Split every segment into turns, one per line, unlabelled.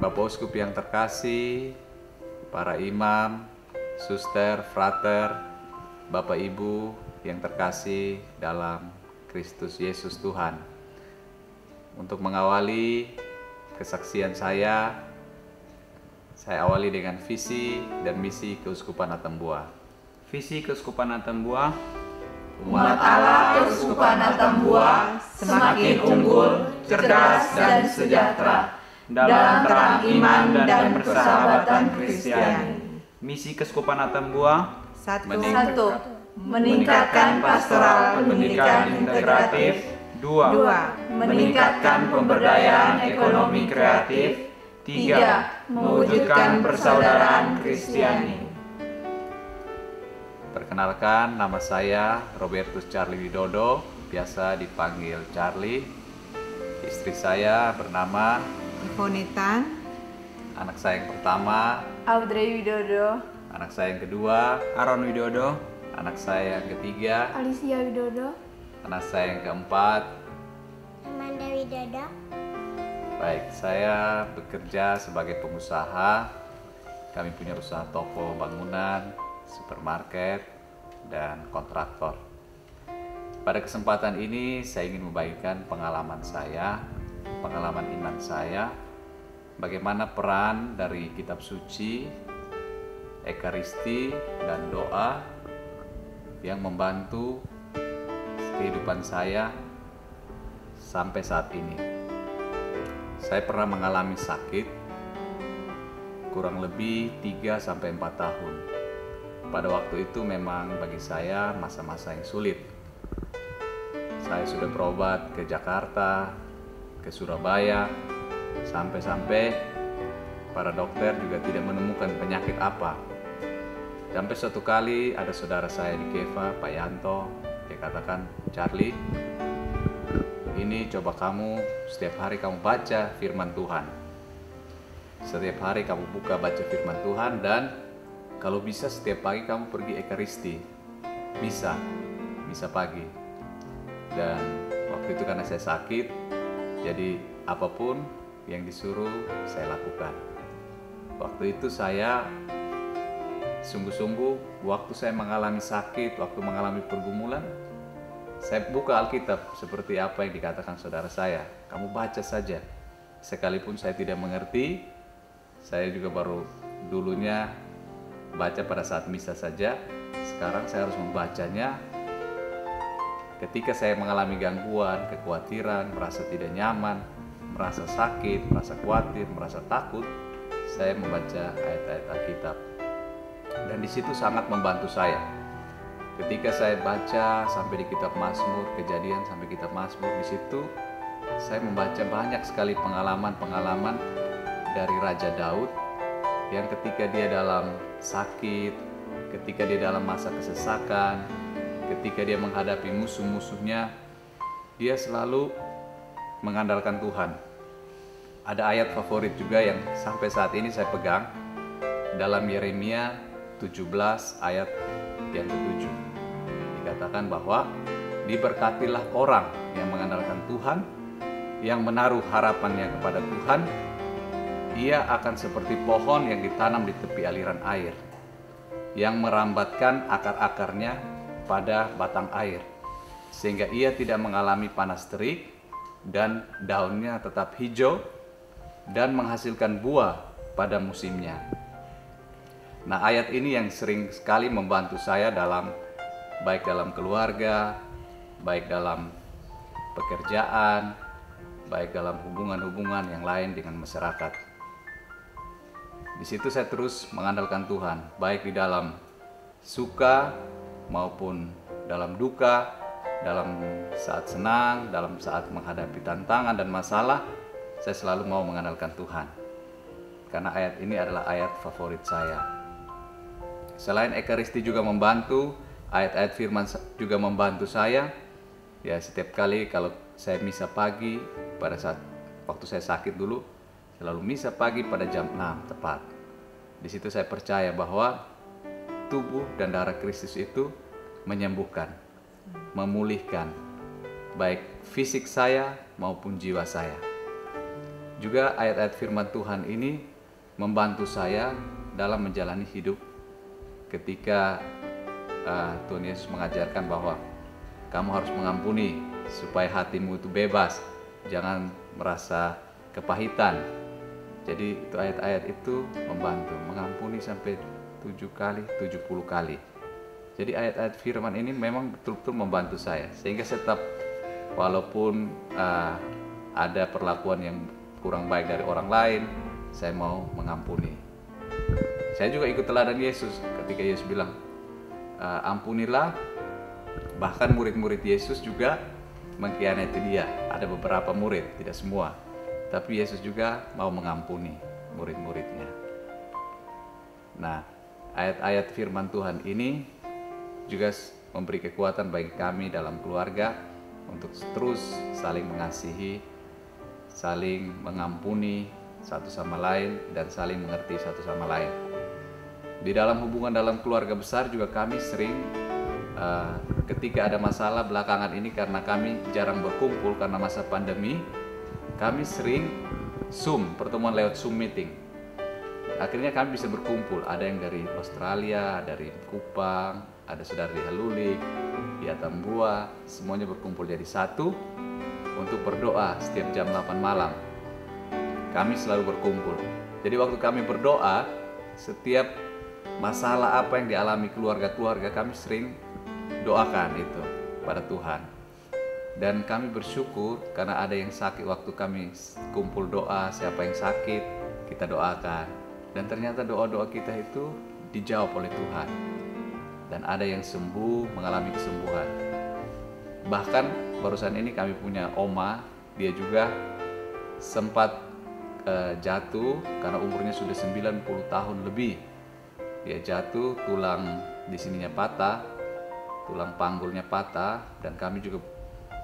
Bapak Uskup yang terkasih, para imam, suster, frater, Bapak Ibu yang terkasih dalam Kristus Yesus Tuhan. Untuk mengawali kesaksian saya awali dengan visi dan misi Keuskupan Atambua.
Visi Keuskupan Atambua:
umat Allah Keuskupan Atambua semakin unggul, cerdas, dan sejahtera dalam terang iman dan persahabatan Kristiani.
Misi Keuskupan Atambua:
1. Meningkatkan pastoral pendidikan integratif. 2. Meningkatkan pemberdayaan ekonomi kreatif. 3. Mewujudkan persaudaraan Kristiani.
Perkenalkan, nama saya Robertus Charlie Widodo, biasa dipanggil Charlie. Istri saya bernama
Ivonitan.
Anak saya yang pertama
Audrey Widodo.
Anak saya yang kedua
Aaron Widodo.
Anak saya yang ketiga
Alicia Widodo.
Anak saya yang keempat
Amanda Widodo.
Baik, saya bekerja sebagai pengusaha. Kami punya usaha toko bangunan, supermarket, dan kontraktor. Pada kesempatan ini saya ingin membagikan pengalaman saya, pengalaman iman saya, bagaimana peran dari kitab suci, ekaristi, dan doa yang membantu kehidupan saya sampai saat ini. Saya pernah mengalami sakit kurang lebih 3-4 tahun. Pada waktu itu memang bagi saya masa-masa yang sulit. Saya sudah berobat ke Jakarta, ke Surabaya, sampai-sampai para dokter juga tidak menemukan penyakit apa. Sampai suatu kali ada saudara saya di Keva, Pak Yanto, dia katakan, "Charlie, ini coba kamu setiap hari kamu baca firman Tuhan. Setiap hari kamu buka baca firman Tuhan, dan kalau bisa setiap pagi kamu pergi ekaristi. Bisa pagi." Dan waktu itu karena saya sakit, jadi apapun yang disuruh saya lakukan. Waktu itu saya sungguh-sungguh, waktu saya mengalami sakit, waktu mengalami pergumulan, saya buka Alkitab seperti apa yang dikatakan saudara saya. Kamu baca saja. Sekalipun saya tidak mengerti, saya juga baru dulunya baca pada saat misa saja. Sekarang saya harus membacanya ketika saya mengalami gangguan, kekhawatiran, merasa tidak nyaman, merasa sakit, merasa khawatir, merasa takut. Saya membaca ayat-ayat Alkitab. Dan di situ sangat membantu saya. Ketika saya baca sampai di kitab Mazmur, Kejadian sampai kitab Mazmur, di situ saya membaca banyak sekali pengalaman-pengalaman dari Raja Daud yang ketika dia dalam sakit, ketika dia dalam masa kesesakan, ketika dia menghadapi musuh-musuhnya, dia selalu mengandalkan Tuhan. Ada ayat favorit juga yang sampai saat ini saya pegang dalam Yeremia 17 ayat yang ke-7. Dikatakan bahwa diberkatilah orang yang mengandalkan Tuhan, yang menaruh harapannya kepada Tuhan. Ia akan seperti pohon yang ditanam di tepi aliran air, yang merambatkan akar-akarnya pada batang air, sehingga ia tidak mengalami panas terik, dan daunnya tetap hijau, dan menghasilkan buah pada musimnya. Nah, ayat ini yang sering sekali membantu saya baik dalam keluarga, baik dalam pekerjaan, baik dalam hubungan-hubungan yang lain dengan masyarakat. Di situ saya terus mengandalkan Tuhan, baik di dalam suka maupun dalam duka, dalam saat senang, dalam saat menghadapi tantangan dan masalah. Saya selalu mau mengandalkan Tuhan, karena ayat ini adalah ayat favorit saya. Selain ekaristi juga membantu, ayat-ayat firman juga membantu saya. Ya, setiap kali kalau saya misa pagi, pada saat waktu saya sakit dulu, selalu misa pagi pada jam 6 tepat. Di situ saya percaya bahwa tubuh dan darah Kristus itu menyembuhkan, memulihkan baik fisik saya maupun jiwa saya. Juga ayat-ayat firman Tuhan ini membantu saya dalam menjalani hidup ketika Tuhan Yesus mengajarkan bahwa kamu harus mengampuni supaya hatimu itu bebas, jangan merasa kepahitan. Jadi itu ayat-ayat itu membantu mengampuni sampai 7 kali, 70 kali. Jadi ayat-ayat firman ini memang betul-betul membantu saya, sehingga saya tetap walaupun ada perlakuan yang kurang baik dari orang lain, saya mau mengampuni. Saya juga ikut teladan Yesus ketika Yesus bilang, ampunilah. Bahkan murid-murid Yesus juga mengkhianati dia. Ada beberapa murid, tidak semua. Tapi Yesus juga mau mengampuni murid-muridnya. Nah, ayat-ayat firman Tuhan ini juga memberi kekuatan bagi kami dalam keluarga untuk terus saling mengasihi, saling mengampuni satu sama lain, dan saling mengerti satu sama lain. Di dalam hubungan dalam keluarga besar juga kami sering ketika ada masalah belakangan ini, karena kami jarang berkumpul karena masa pandemi, kami sering pertemuan lewat Zoom meeting. Akhirnya kami bisa berkumpul, ada yang dari Australia, dari Kupang, ada saudara di Halulik, di Atambua, semuanya berkumpul jadi satu untuk berdoa setiap jam 8 malam. Kami selalu berkumpul. Jadi waktu kami berdoa, setiap masalah apa yang dialami keluarga-keluarga, kami sering doakan itu pada Tuhan. Dan kami bersyukur karena ada yang sakit, waktu kami kumpul doa, siapa yang sakit kita doakan, dan ternyata doa-doa kita itu dijawab oleh Tuhan, dan ada yang sembuh, mengalami kesembuhan. Bahkan barusan ini kami punya oma, dia juga sempat jatuh karena umurnya sudah 90 tahun lebih. Dia jatuh, tulang di sininya patah, tulang panggulnya patah, dan kami juga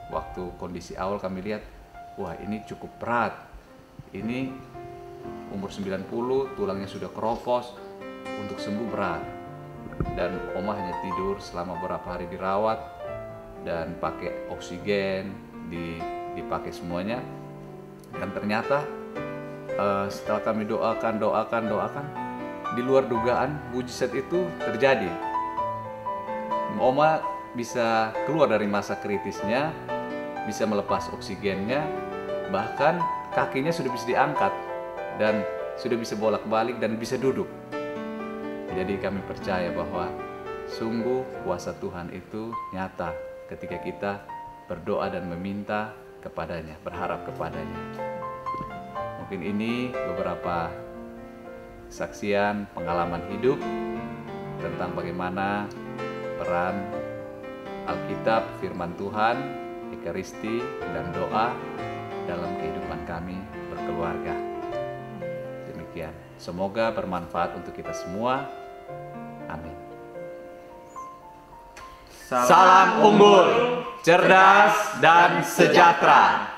waktu kondisi awal kami lihat, wah ini cukup berat. Ini umur 90, tulangnya sudah keropos, untuk sembuh berat. Dan oma hanya tidur selama beberapa hari dirawat dan pakai oksigen, dipakai semuanya. Dan ternyata setelah kami doakan, di luar dugaan mujizat itu terjadi. Oma bisa keluar dari masa kritisnya, bisa melepas oksigennya, bahkan kakinya sudah bisa diangkat dan sudah bisa bolak-balik dan bisa duduk. Jadi kami percaya bahwa sungguh kuasa Tuhan itu nyata ketika kita berdoa dan meminta kepadanya, berharap kepadanya. Mungkin ini beberapa kesaksian, pengalaman hidup tentang bagaimana peran Alkitab, firman Tuhan, Ekaristi, dan doa dalam kehidupan kami berkeluarga. Demikian. Semoga bermanfaat untuk kita semua. Amin.
Salam unggul, cerdas dan sejahtera.